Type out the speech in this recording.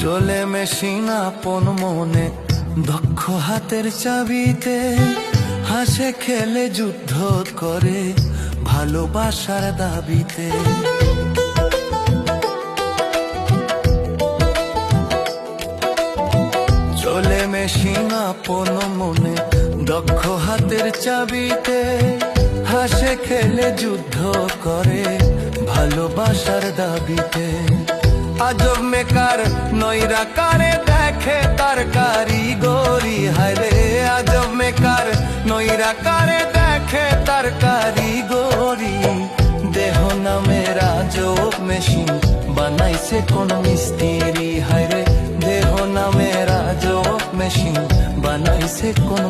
চলে মেশিন আপন মনে দক্ষ হাতের চাবিতে, হাসে খেলে যুদ্ধ করে ভালোবাসার দাবিতে। চলে মেশিন আপন মনে দক্ষ হাতের চাবিতে, হাসে খেলে যুদ্ধ করে ভালোবাসার দাবিতে। আজব মেকার নৈরা কারে দেখে তার কারিগরি, হায়রে আজব মেকার নৈরা কারে দেখে তার কারিগরি। দেহ নামের আজব মেশিন বানাইছে কোন মিস্ত্রি, হায়রে দেহ নামের আজব মেশিন বানাইছে কোন